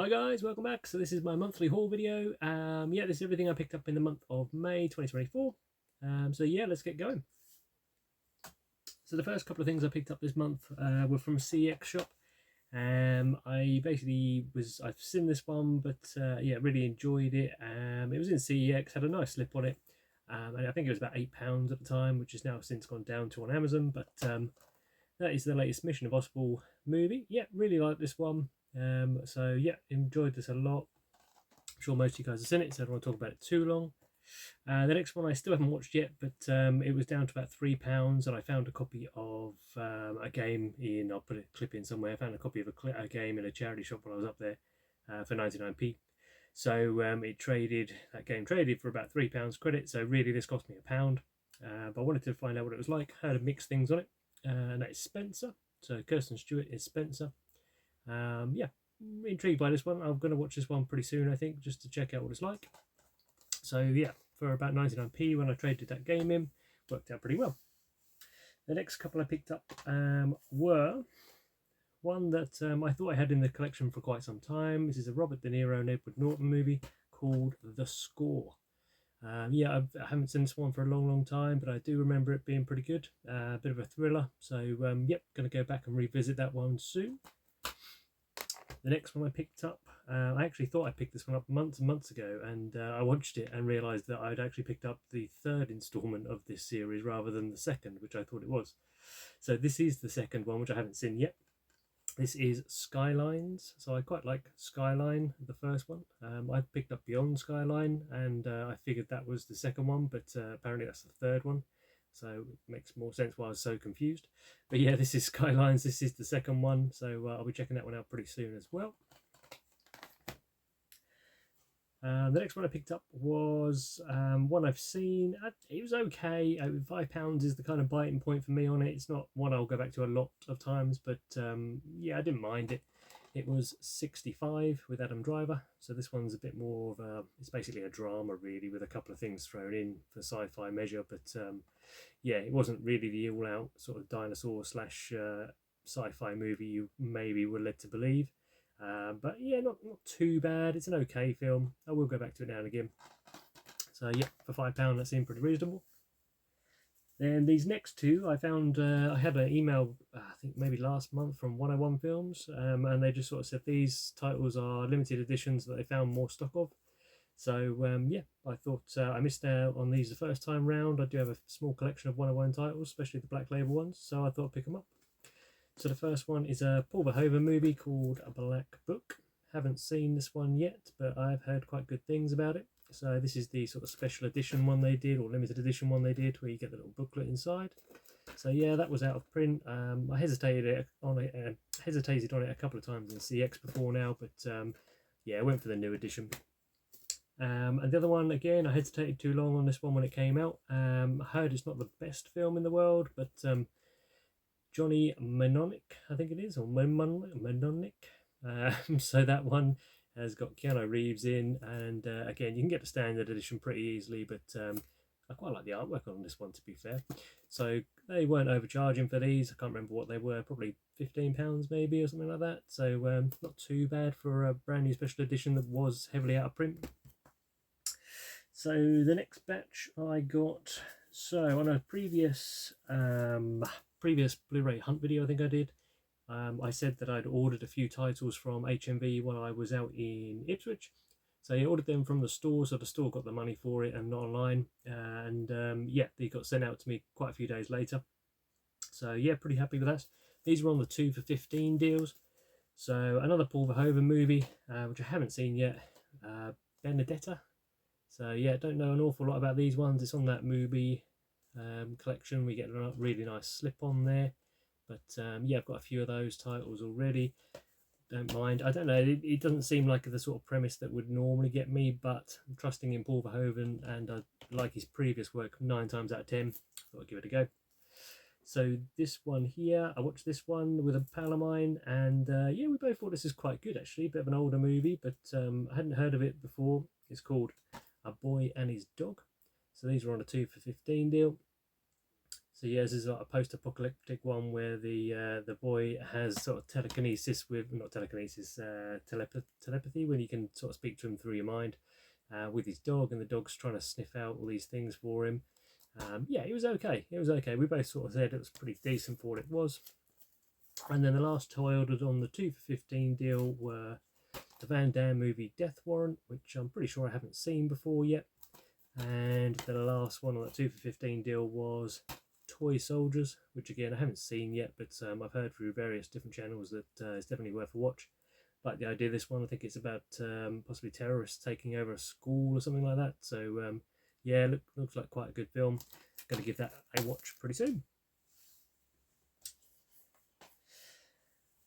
Hi guys, welcome back. So this is my monthly haul video. This is everything I picked up in the month of May 2024. Let's get going. So the first couple of things I picked up this month were from CX shop. I've seen this one, but really enjoyed it. It was in CEX, had a nice slip on it, and I think it was about £8 at the time, which has now since gone down to on Amazon. But that is the latest Mission Impossible movie. Yeah, really like this one. Enjoyed this a lot. I'm sure most of you guys have seen it, so I don't want to talk about it too long. The next one I still haven't watched yet, but it was down to about £3, and I found a copy of a game in. I'll put a clip in somewhere. I found a copy of a game in a charity shop when I was up there for 99p. So that game traded for about £3 credit. So really, this cost me £1. But I wanted to find out what it was like. Heard of mixed things on it, and that is Spencer. So Kirsten Stewart is Spencer. Intrigued by this one. I'm going to watch this one pretty soon, I think, just to check out what it's like. So yeah, for about 99p when I traded that game in, worked out pretty well. The next couple I picked up were one that I thought I had in the collection for quite some time. This is a Robert De Niro and Edward Norton movie called The Score. I haven't seen this one for a long time, but I do remember it being pretty good. A bit of a thriller. So going to go back and revisit that one soon. The next one I picked up, I actually thought I picked this one up months and months ago, and I watched it and realised that I'd actually picked up the third instalment of this series rather than the second, which I thought it was. So this is the second one, which I haven't seen yet. This is Skylines. So I quite like Skyline, the first one. I picked up Beyond Skyline, and I figured that was the second one, but apparently that's the third one. So it makes more sense why I was so confused. But yeah, this is Skylines. This is the second one. So I'll be checking that one out pretty soon as well. The next one I picked up was one I've seen. It was okay. £5 is the kind of biting point for me on it. It's not one I'll go back to a lot of times, but I didn't mind it. It was 65 with Adam Driver. So this one's a bit more of it's basically a drama really, with a couple of things thrown in for sci-fi measure. But it wasn't really the all-out sort of dinosaur slash sci-fi movie you maybe were led to believe. Not too bad. It's an okay film. I will go back to it now and again. So yeah, for £5 that seemed pretty reasonable. Then these next two I found, I had an email, I think maybe last month, from 101 Films, and they just sort of said these titles are limited editions that they found more stock of. So I thought I missed out on these the first time round. I do have a small collection of 101 titles, especially the black label ones, so I thought I'd pick them up. So the first one is a Paul Verhoeven movie called A Black Book. Haven't seen this one yet, but I've heard quite good things about it. So this is the sort of special edition one they did, or limited edition one they did, where you get the little booklet inside. So yeah, that was out of print. I hesitated on it a couple of times in CX before now, but I went for the new edition. And the other one, again, I hesitated too long on this one when it came out. I heard it's not the best film in the world, but Johnny Mnemonic, I think it is, or Mnemonic. So that one has got Keanu Reeves in, and again, you can get the standard edition pretty easily, but I quite like the artwork on this one, to be fair. So they weren't overcharging for these. I can't remember what they were, probably £15 maybe or something like that. So not too bad for a brand new special edition that was heavily out of print. So the next batch I got, so on a previous Blu-ray hunt video I think I did, I said that I'd ordered a few titles from HMV while I was out in Ipswich. So I ordered them from the store, so the store got the money for it and not online. They got sent out to me quite a few days later. So yeah, pretty happy with that. These were on the 2 for 15 deals. So another Paul Verhoeven movie, which I haven't seen yet, Benedetta. So yeah, don't know an awful lot about these ones. It's on that movie collection. We get a really nice slip on there. But I've got a few of those titles already. Don't mind. I don't know, it doesn't seem like the sort of premise that would normally get me, but I'm trusting in Paul Verhoeven, and I like his previous work 9 times out of 10. Thought I'd give it a go. So this one here, I watched this one with a pal of mine, and we both thought this is quite good actually. A bit of an older movie, but I hadn't heard of it before. It's called A Boy and His Dog. So these are on a 2 for 15 deal. So yeah, this is like a post-apocalyptic one where the boy has sort of telekinesis with, not telekinesis, telepathy, when you can sort of speak to him through your mind, with his dog, and the dog's trying to sniff out all these things for him. Yeah, it was okay. It was okay. We both sort of said it was pretty decent for what it was. And then the last two I ordered on the 2 for 15 deal were the Van Damme movie Death Warrant, which I'm pretty sure I haven't seen before yet. And the last one on that 2 for 15 deal was Toy Soldiers, which again I haven't seen yet, but I've heard through various different channels that it's definitely worth a watch. Like the idea of this one, I think it's about possibly terrorists taking over a school or something like that. So yeah, looks like quite a good film. Going to give that a watch pretty soon.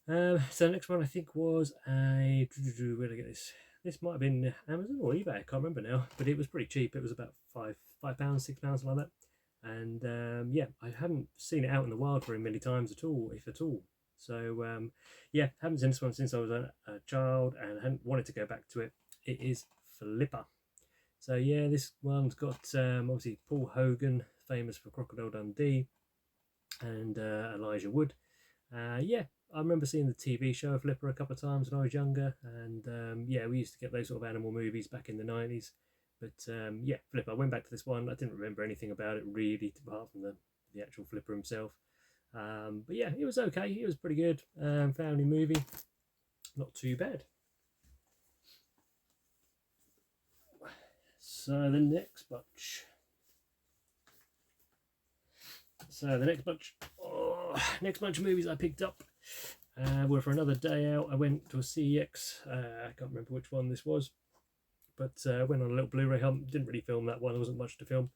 So the next one I think was a, where did I get this? This might have been Amazon or eBay, I can't remember now, but it was pretty cheap. It was about £5, £6, like that. And yeah, I haven't seen it out in the wild very many times at all, if at all. So yeah, haven't seen this one since I was a child, and I hadn't wanted to go back to it. It is Flipper. So yeah, this one's got obviously Paul Hogan, famous for Crocodile Dundee, and Elijah Wood. Yeah, I remember seeing the TV show Flipper a couple of times when I was younger, and yeah, we used to get those sort of animal movies back in the 90s. But yeah, Flipper, I went back to this one. I didn't remember anything about it really, apart from the actual Flipper himself. But yeah, it was okay. It was pretty good. Family movie, not too bad. So the next bunch. Next bunch of movies I picked up were for another day out. I went to a CEX. I can't remember which one this was, but went on a little Blu-ray hunt. Didn't really film that one. There wasn't much to film.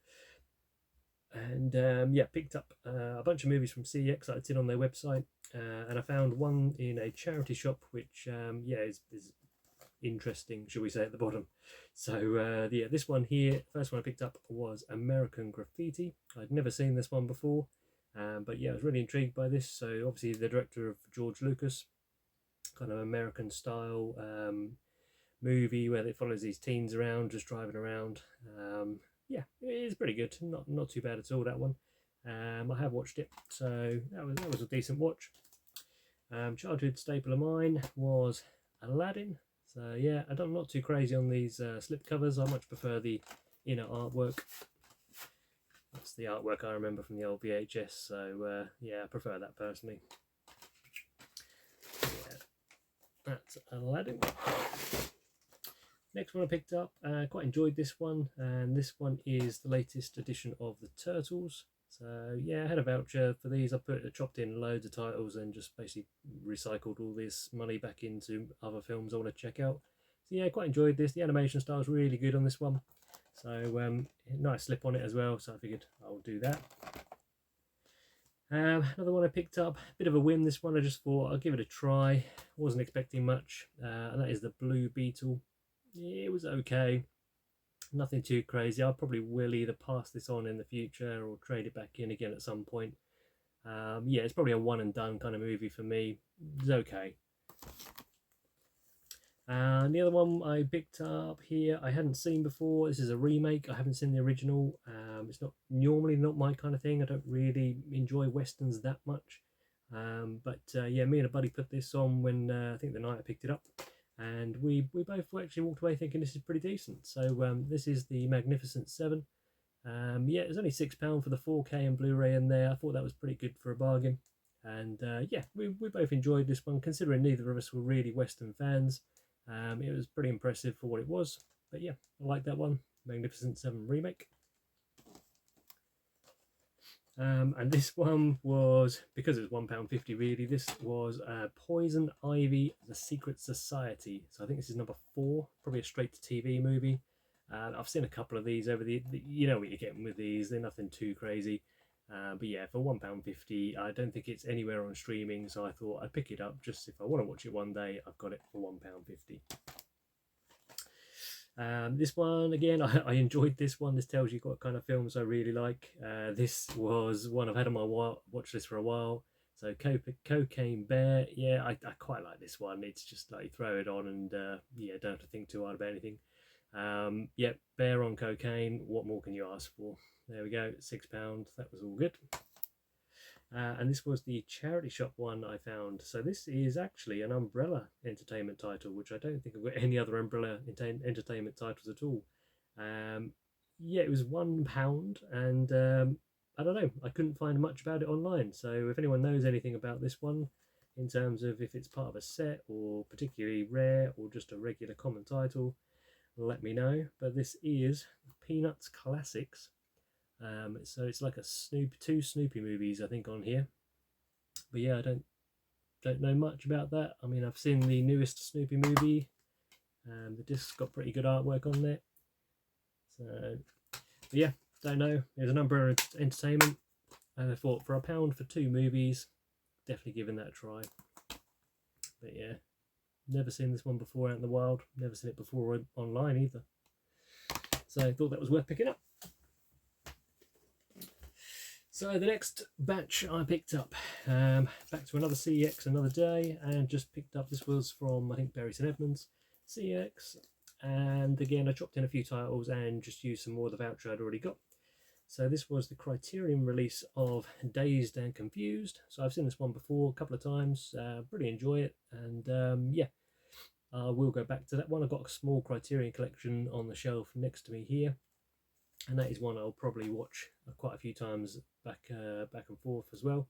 And yeah, picked up a bunch of movies from CEX that I'd seen on their website, and I found one in a charity shop, which yeah is interesting, shall we say, at the bottom. So yeah, this one here, first one I picked up was American Graffiti. I'd never seen this one before, but yeah, I was really intrigued by this. So obviously the director of George Lucas, kind of American style movie where it follows these teens around, just driving around. Yeah, it is pretty good. Not too bad at all, that one. I have watched it, so that was a decent watch. Childhood staple of mine was Aladdin. So yeah, I'm not too crazy on these slip covers. I much prefer the inner artwork. That's the artwork I remember from the old VHS. So yeah, I prefer that personally. Yeah, that's Aladdin. Next one I picked up, quite enjoyed this one, and this one is the latest edition of the Turtles. So yeah, I had a voucher for these. I chopped in loads of titles and just basically recycled all this money back into other films I want to check out. So yeah, quite enjoyed this. The animation style is really good on this one. So nice slip on it as well, so I figured I'll do that. Another one I picked up, a bit of a whim this one. I just thought I'll give it a try. Wasn't expecting much, and that is the Blue Beetle. It was okay. Nothing too crazy. I probably will either pass this on in the future or trade it back in again at some point. Yeah, it's probably a one and done kind of movie for me. It's okay. The other one I picked up here I hadn't seen before. This is a remake. I haven't seen the original. It's not normally not my kind of thing. I don't really enjoy westerns that much. But yeah, me and a buddy put this on when I think the night I picked it up. And we both actually walked away thinking this is pretty decent. So this is the Magnificent Seven. Yeah, it was only £6 for the 4K and Blu-ray in there. I thought that was pretty good for a bargain. And yeah, we both enjoyed this one, considering neither of us were really Western fans. It was pretty impressive for what it was. But yeah, I like that one. Magnificent Seven remake. And this one was, because it was £1.50 really, this was Poison Ivy, The Secret Society. So I think this is number 4, probably a straight-to-TV movie. I've seen a couple of these over you know what you're getting with these, they're nothing too crazy. But yeah, for £1.50, I don't think it's anywhere on streaming, so I thought I'd pick it up just if I want to watch it one day. I've got it for £1.50. This one, again, I enjoyed this one. This tells you what kind of films I really like. This was one I've had on my watch list for a while. So Cocaine Bear, yeah, I quite like this one. It's just like you throw it on and yeah, don't have to think too hard about anything. Yeah, bear on cocaine, what more can you ask for? There we go, £6, that was all good. And this was the charity shop one I found. So this is actually an Umbrella Entertainment title, which I don't think I've got any other Umbrella Entertainment titles at all. Yeah, it was £1, and I don't know, I couldn't find much about it online. So if anyone knows anything about this one, in terms of if it's part of a set or particularly rare or just a regular common title, let me know. But this is Peanuts Classics. So it's like a two Snoopy movies, I think, on here. But yeah, I don't know much about that. I mean, I've seen the newest Snoopy movie. The disc's got pretty good artwork on there. So, but yeah, don't know. There's a number of entertainment, and I thought for £1 for 2 movies, definitely giving that a try. But yeah, never seen this one before out in the wild. Never seen it before online either. So I thought that was worth picking up. So the next batch I picked up, back to another CEX another day, and just picked up, this was from, I think, Bury St Edmunds CEX, and again I chopped in a few titles and just used some more of the voucher I'd already got. So this was the Criterion release of Dazed and Confused. So I've seen this one before a couple of times, really enjoy it, and yeah, I will go back to that one. I've got a small Criterion collection on the shelf next to me here, and that is one I'll probably watch quite a few times back and forth as well.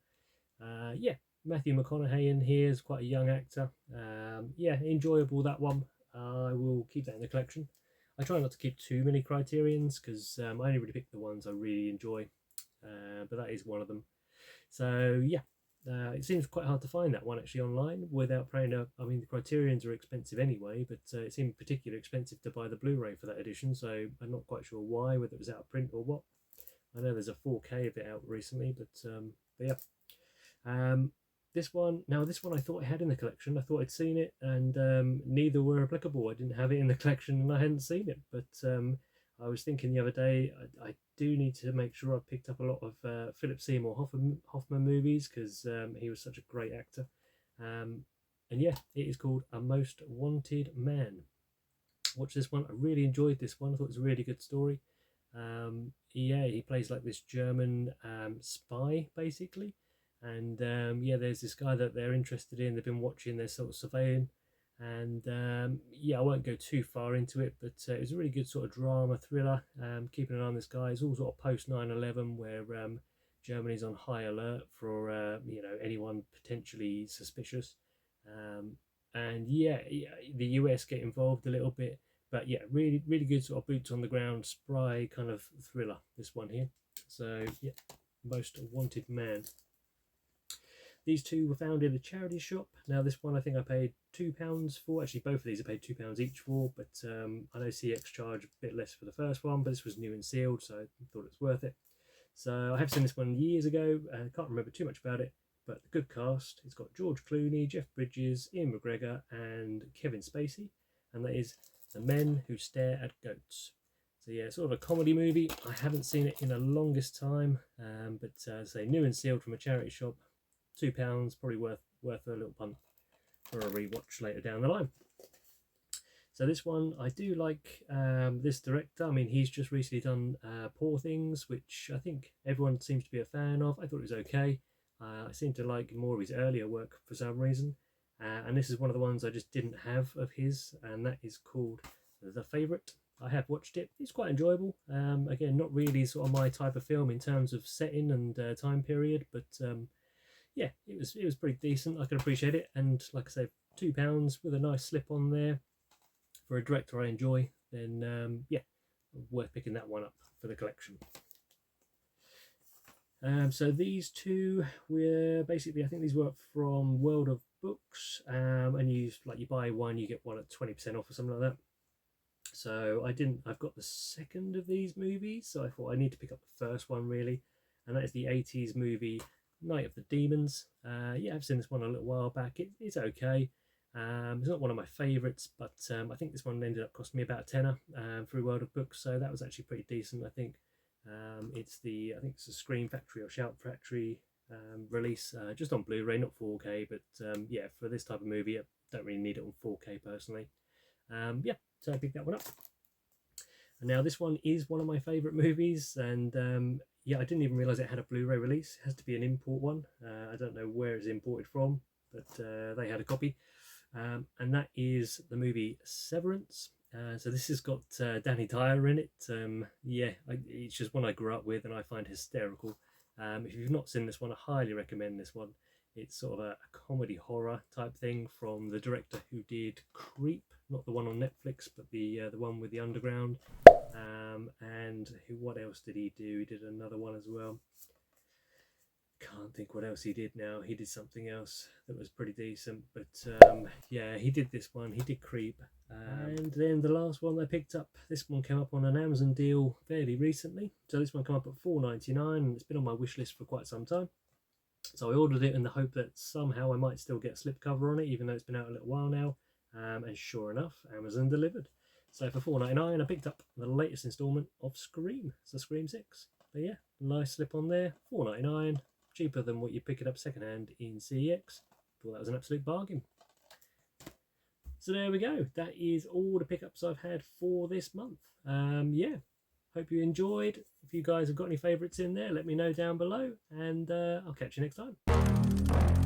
Yeah, Matthew McConaughey in here is quite a young actor. Yeah, enjoyable, that one. I will keep that in the collection. I try not to keep too many Criterions because I only really pick the ones I really enjoy, but that is one of them. So yeah, it seems quite hard to find that one actually online without paying up. I mean, the Criterions are expensive anyway, but it seemed particularly expensive to buy the Blu-ray for that edition, so I'm not quite sure why, whether it was out of print or what. I know there's a 4K of it out recently, but yeah. This one I thought I had in the collection. I thought I'd seen it, and neither were applicable. I didn't have it in the collection and I hadn't seen it, but I was thinking the other day, I do need to make sure I've picked up a lot of Philip Seymour Hoffman movies, because he was such a great actor. And yeah, it is called A Most Wanted Man. Watch this one. I really enjoyed this one. I thought it was a really good story. Yeah, he plays like this German spy, basically. And yeah, there's this guy that they're interested in. They've been watching, they're sort of surveying. And yeah, I won't go too far into it, but it was a really good sort of drama thriller. Keeping an eye on this guy. It's all sort of post 9/11, where Germany's on high alert for you know, anyone potentially suspicious. And yeah, the US get involved a little bit, but yeah, really good sort of boots on the ground, spry kind of thriller, this one here. So yeah, Most Wanted Man. These two were found in a charity shop. Now this one I think I paid £2 for. Actually, both of these I paid £2 each for, but I know CX charge a bit less for the first one, but this was new and sealed, so I thought it was worth it. So I have seen this one years ago, and I can't remember too much about it, but a good cast. It's got George Clooney, Jeff Bridges, Ian McGregor, and Kevin Spacey, and that is The Men Who Stare at Goats. So yeah, sort of a comedy movie. I haven't seen it in the longest time, but say new and sealed from a charity shop. £2, probably worth a little punt for a rewatch later down the line. So this one, I do like this director. I mean, he's just recently done Poor Things, which I think everyone seems to be a fan of. I thought it was okay. I seem to like more of his earlier work for some reason. And this is one of the ones I just didn't have of his, and that is called The Favourite. I have watched it. It's quite enjoyable. Again, not really sort of my type of film in terms of setting and time period, but yeah, it was pretty decent. I can appreciate it, and like I said, £2 with a nice slip on there for a director I enjoy, then yeah, worth picking that one up for the collection. So these two were basically, I think these were from World of Books, and you buy one, you get one at 20% off or something like that. So I've got the second of these movies, so I thought I need to pick up the first one really, and that is the 80s movie Night of the Demons. Yeah, I've seen this one a little while back. It's okay. It's not one of my favourites, but I think this one ended up costing me about a tenner through World of Books, so that was actually pretty decent, I think. I think it's a Scream Factory or Shout Factory release, just on Blu-ray, not 4K, but yeah, for this type of movie, I don't really need it on 4K personally. Yeah, so I picked that one up. And now this one is one of my favourite movies, and yeah, I didn't even realise it had a Blu-ray release. It has to be an import one. I don't know where it's imported from, but they had a copy. And that is the movie Severance. So this has got Danny Dyer in it. Yeah, it's just one I grew up with and I find hysterical. If you've not seen this one, I highly recommend this one. It's sort of a comedy horror type thing from the director who did Creep, not the one on Netflix, but the one with the underground. And what else did he do? He did another one as well. Can't think what else he did now. He did something else that was pretty decent, but yeah, he did this one. He did Creep, and then the last one I picked up. This one came up on an Amazon deal fairly recently, so this one came up at $4.99, and it's been on my wish list for quite some time. So I ordered it in the hope that somehow I might still get a slipcover on it, even though it's been out a little while now. And sure enough, Amazon delivered. So for $4.99, I picked up the latest instalment of Scream. So Scream 6. But yeah, nice slip on there. $4.99. Cheaper than what you pick it up secondhand in CEX. Thought that was an absolute bargain. So there we go. That is all the pickups I've had for this month. Yeah, hope you enjoyed. If you guys have got any favourites in there, let me know down below, and I'll catch you next time.